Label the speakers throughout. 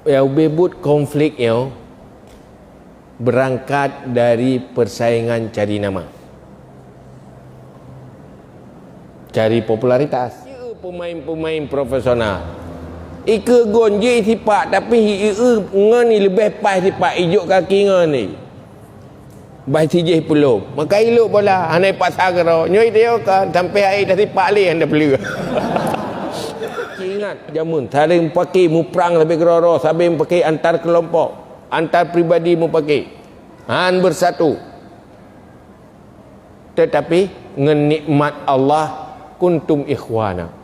Speaker 1: yang bebut konflik yang berangkat dari persaingan cari nama, cari popularitas. Pemain-pemain profesional ike gonje tipak tapi ngani lebih pas tipak ijuk kaki ngani bai tijih puluh maka iluk bola hanai pasar kero nyoi dia kan sampai air dah tipak leh anda beli. Ingat jamun saling pakai mu perang lebih keroro sampai pakai antar kelompok antar pribadi mu pakai han bersatu, tetapi ngenikmat Allah kuntum ikhwana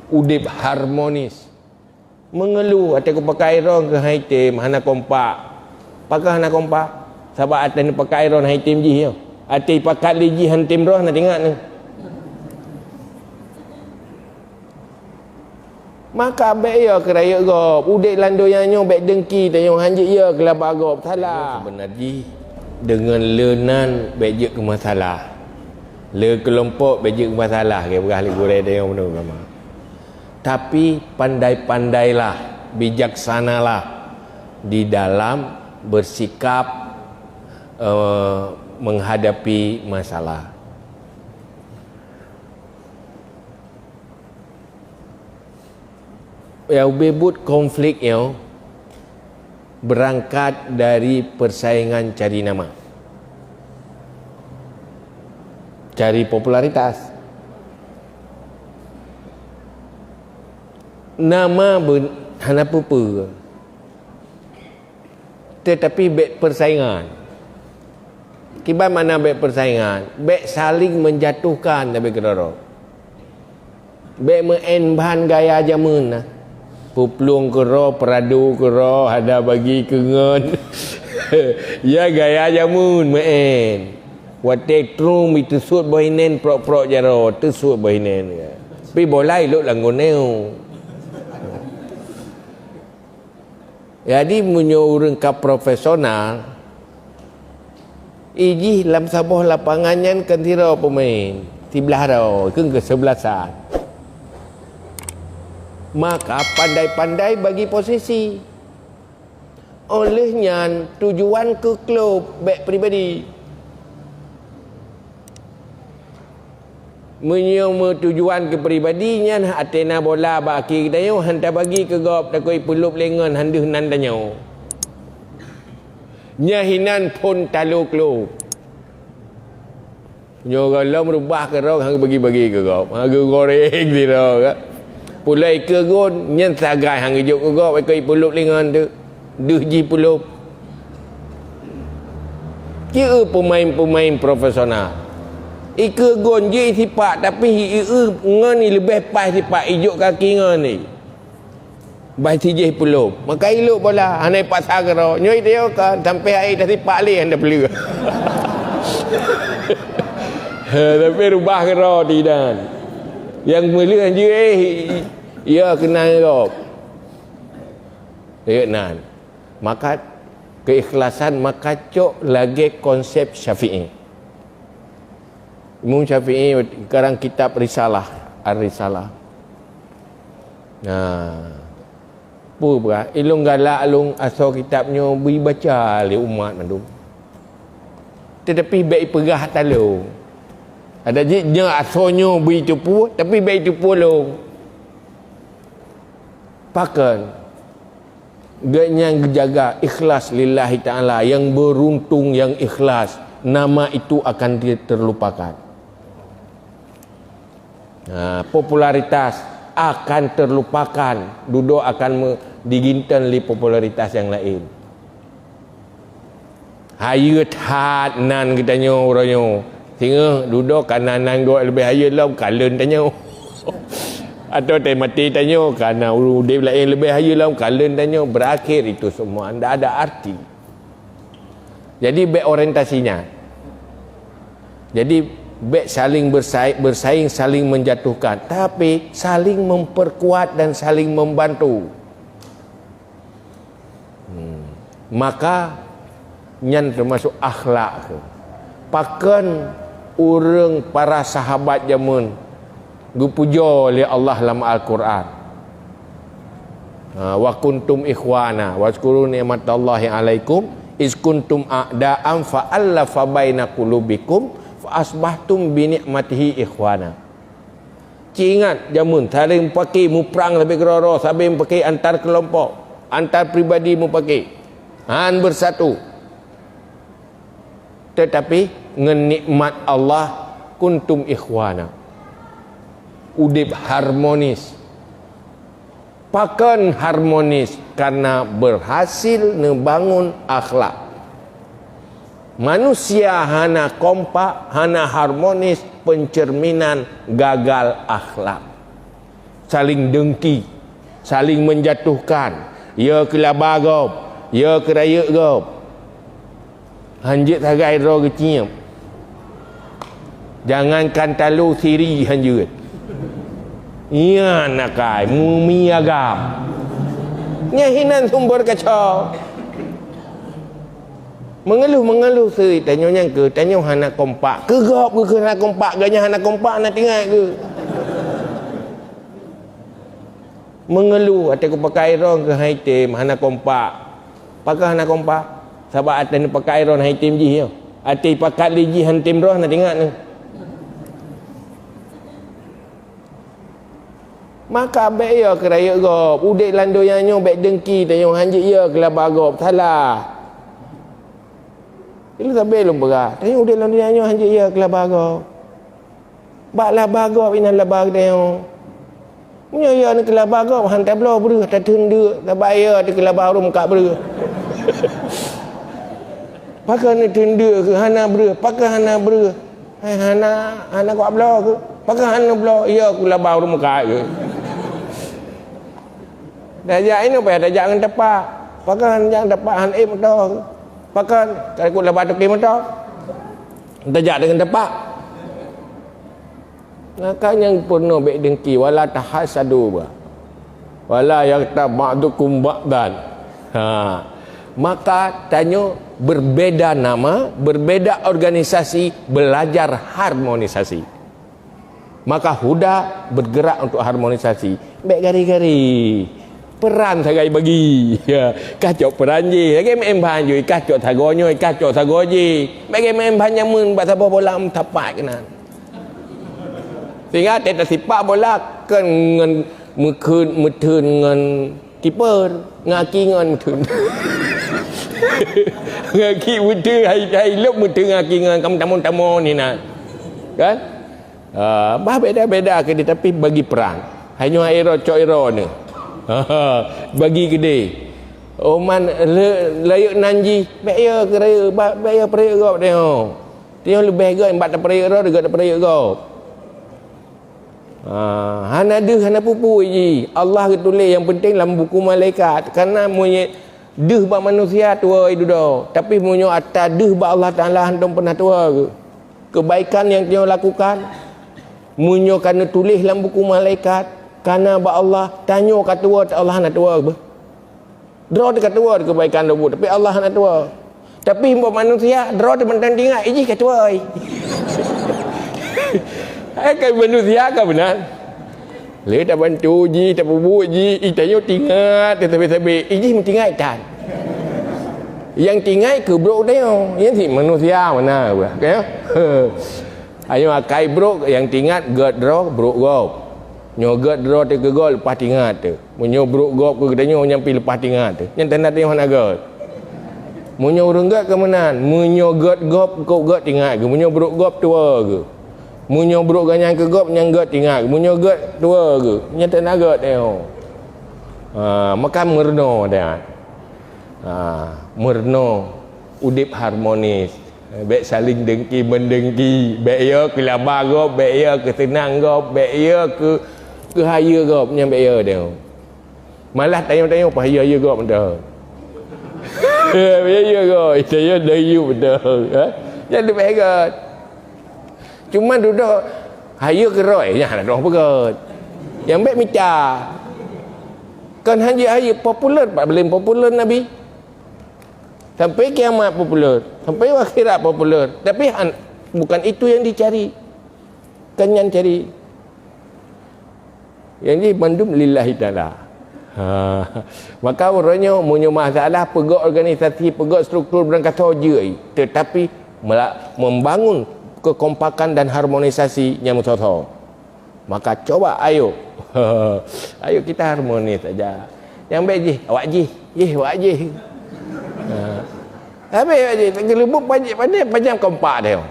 Speaker 1: udip harmonis mengeluh aku pakai iron ke haitim hana kompak pakai hana kompak sebab atan pakai iron haitim ji yo ati pakai liji hantim roh nak tengok ni maka baik ya keraya gop udik landoyannya baik dengki tanya hanjik ya kelabak gop salah sebenarnya dengan lenan baik je ke masalah le kelompok baik je ke masalah ke berah li gurai dia yang benar sama. Tapi pandai-pandailah, bijaksanalah di dalam bersikap menghadapi masalah. Yang bebut konflik yang berangkat dari persaingan cari nama, cari popularitas. Nama hana apa-apa tetapi baik persaingan. Kibat mana baik persaingan? Baik saling menjatuhkan tapi kedoro. Baik men bahan gaya jamun lah. Puplung kero, peradu kero, ada bagi kengon. Ya gaya jamun men. Watek trum itu suat bohinen prok-prok jaro, tu suat bohinen. Pi bolai lu langgoneu. Jadi menyorong ke profesional iji dalam sebuah lapangannya kan tira pemain tibelah dah ke kesebelasan maka pandai-pandai bagi posisi olehnya tujuan ke klub baik pribadi menyong tujuan ke pribadinya atena bola baki dayo hantar bagi ke gop takoi pulup lengan handuh nan danyo nyahinan pun talu klub nyo galau merubah ke rong hang bagi-bagi ke gop hang goreng diro ka pulai ke gon nyen sagai hang juk ke gop takoi pulup lengan tu duh ji pulup kira pemain-pemain profesional ike gonje tipak tapi ngani lebih pas tipak ijuk kaki ngani bai tijih puluh maka iluk bola hanai pasar kero nyoi dia kan sampai air dah tipak leh anda beli. Tapi rubah kero tidak yang melihat je ya kena kau ya nan maka keikhlasan maka cok lagi konsep Syafi'i. Imam Syafi'i sekarang kitab Risalah, Ar-Risalah. Nah, apa ilung galak alung asal kitabnya beri baca oleh umat mandu. Tetapi baik perah talu. Ada je asalnya beri tupu, tapi baik tupu long. Pakan yang jaga ikhlas lillahi ta'ala, yang beruntung, yang ikhlas, nama itu akan terlupakan. Popularitas akan terlupakan, duduk akan digintan li popularitas yang lain. Hayat hat nan kitanya orangnya sehingga duduk kanan go lebih hayat lah kalen tanya atau mati tanya karena dia lain lebih hayat lah kalen tanya berakhir itu semua anda ada arti. Jadi baik orientasinya. Jadi baik saling bersaing, saling menjatuhkan, tapi saling memperkuat dan saling membantu. Maka nyan termasuk akhlak. Pakan urang para sahabat zaman dipuja oleh Allah dalam Al-Quran. Wa kuntum ikhwana wazkuru ni'matallahi alaikum iz kuntum a'da'an fa'allafa baina qulubikum fa asbahtum bi ni'matihi ikhwana. Ingat jamun saling pakai mu perang lebih geroro, saling pakai antar kelompok, antar pribadi mu pakai. Han bersatu. Tetapi dengan nikmat Allah kuntum ikhwana. Udip harmonis. Pakan harmonis karena berhasil membangun akhlak. Manusia hana kompak, hana harmonis, pencerminan gagal akhlak. Saling dengki, saling menjatuhkan. Ya kelaba gop, ya keraya gop. Hanjit sagai ro kecium. Jangankan talu siri hanjut. Ia nakai mumi agam. Nyahinan sumber kacau. Mengeluh seri tanya yang ke tanya hana kompak. Ke gop ke hana kompak ganya hana kompak nak tinggal ke. Mengeluh atau pakai iron ke haitim hana kompak. Pakai hana kompak. Sebab atan pakai iron haitim ji yo. Ati pakai liji hantim roh nak tinggal ni. Maka baik ya keraya gop. Udik lando yang nyo baik dengki tanya hanjit ya kelaba gop. Salah. Itu sampai belum berat. Tanya udik lando yang nyo hanjit ya kelaba gop. Bak laba gop ina laba tanya. Punya ya ni kelaba gop hantar belah beruh tak tunda. Tak bayar di kelaba rum kak beruh. Pakai ni tunda ke hana beruh. Pakai hana beruh. Hai hana kau belah ke? Pakai hana belah. Ya kelaba rum kak ke. Dajak ini apa ya? Dajak dengan tepak. Pakan yang tepak han motor. Pakan kalau kau lepas tu motor. Dajak dengan tepak. Maka yang purna baik dengki wala tahasadu ba. Wala yaghtab ba'dukum ba'dan. Maka tanya berbeda nama, berbeda organisasi, belajar harmonisasi. Maka Huda bergerak untuk harmonisasi. Baik gari-gari. Peran sagai bagi ya kacau peran je lagi main banjoi kacau sagonyo kacau sagoji bagi main banyak mun bahasa bola tapak kena sehingga teta sipak bola kan ngan mutun ngan kiper ngaki ngan mutun ngaki mutun hai lop mutun ngaki ngan kamu tamu ni nak kan bah beda-beda ke tapi bagi peran hanya aero coiro ni bagi gede oman layak nanji baya keraya baya peraya gop dia lebih gak embat peraya ro dekat peraya gop hana deh hana pupu ji Allah ketulis yang penting dalam buku malaikat karena munye deh ba manusia tua itu dah tapi munye atas deh ba Allah Taala hantum pernah tua ke kebaikan yang dia lakukan munye kana tulis dalam buku malaikat karena ba Allah tanya kat tua Allah nak tua ke draw dekat tua kebaikan dah buat tapi Allah nak tua tapi buat manusia draw de mentang tinggal iji kat tua kan manusia kan benar le tak bantu ji tak bubu ji tanya tinggal tapi iji tinggal kan yang tinggal ke bro dia yang si manusia mana kan ayo akai bro yang tinggal god draw bro go nyogat draw te ke gol lepas tinggal tu menyobruk gop ke katanya nyampi lepas tinggal tu yang tanda tengok nak gol menyorenggat ke menan menyogat gop kau gat tinggal ke menyobruk gop tua ke menyobruk ganyang ke gop nyang gat tinggal ke menyogat tua ke yang tanda gat tengok maka merno dia merno udip harmonis baik saling dengki mendengki baik ya ke laba gop baik ya ke tenang gop baik ya ke haya gop yang baik ya dia malah tanya-tanya apa haya gop betul haya gop saya dayu betul yang lebih baik cuma duduk haya keroi nya ada apa kot yang baik mica kan haya popular paling popular nabi sampai kiamat popular sampai akhirat popular tapi bukan itu yang dicari kan yang cari yang ini mandum lillahi ta'ala Maka orangnya punya masalah pegawai organisasi, pegawai struktur berangkat saja, tetapi membangun kekompakan dan harmonisasi yang betul. Maka coba ayo ayo kita harmonis saja. Yang baik je awak je awak je. Habis awak je gelubuk panjang kompak dia.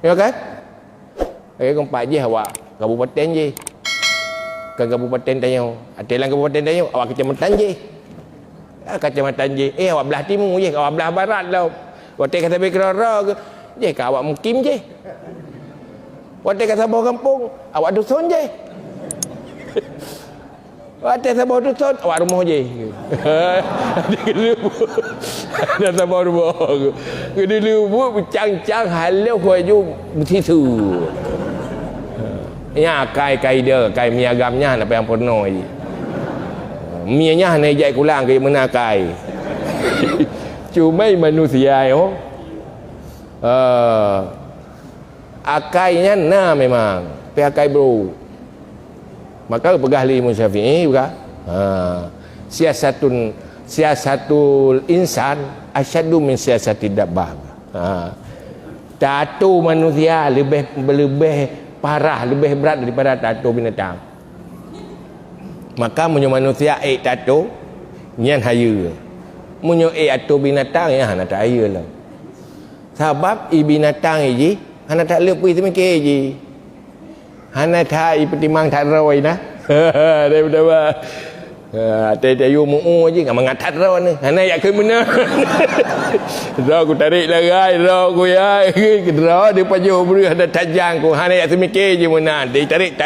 Speaker 1: Ya kan? Kompak je awak kabupaten je. Ke kabupaten Tayau. Atilan kabupaten Tayau awak kecamatan je. Kecamatan je. Awak belah timur je, awak belah barat lah. Waktu kata Bekrara ke je ke awak mukim je. Waktu kata Sabah kampung awak dusun je. Waktu Sabah dusun awak rumah je. Ada Sabah rumah. Kena lubuk bercang-cang halau kuaju bertisu. Ya kai dia, kai miagamnya apa yang pernah je. Mianya nak jai kulang ke mana kai. Cuma manusia yo. Akainya na memang. Akai bro. Maka pegahli Imam Syafi'i juga. Siasatul insan asyaddu min siasati dabbah. Tato manusia lebih parah, lebih berat daripada tato binatang. Maka munyo manusia tato nyan haya. Munyo tato binatang ya hana tak haya lah. Sebab binatang ji hana tak lepuh semikir ji. Hana tak pertimang tak roi nah. Daripada apa? Tayu mu je ngam ngatat ro ni. Hana yak ke mana? Ro aku tarik larai ro aku ya. Ro dia pajuh beruh ada tajang ku. Hana yak semikir je mana. Dia tarik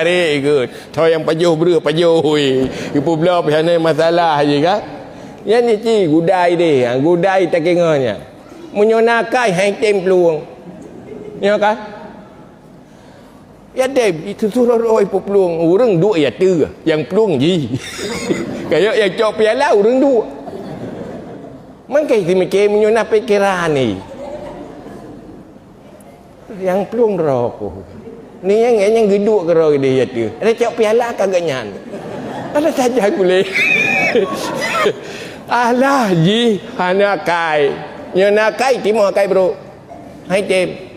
Speaker 1: ke. Tho yang pajuh beruh pajuh. Ipu belah hana masalah je kan. Yang ni ci gudai dia. Gudai tak kenganya. Menyonakai hang tem peluang. Ya kan? Ya dem itu suruh roi peluang orang dua ya tu yang peluang ji. Kayak yang cok piala orang dua. Mangkai si mikir menyunah pikiran ni. Yang peluang rokok. Ni yang geduk ke rokok dia ya tu. Ada cok piala kagak nyan. Ada saja boleh. Alah ji hana kai. Nyona kai timah kai bro. Hai tem.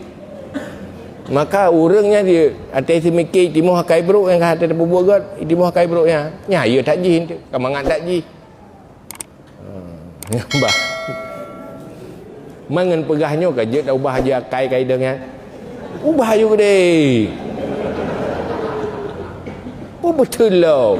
Speaker 1: Maka orangnya dia atas mikir timuh kai bro yang kata ada bubuh god timuh kai bro ya ya tak ji tu kamangan tak ji ngambah mangan pegahnya ke je dah ubah aja kai dengan ubah juga deh betul lah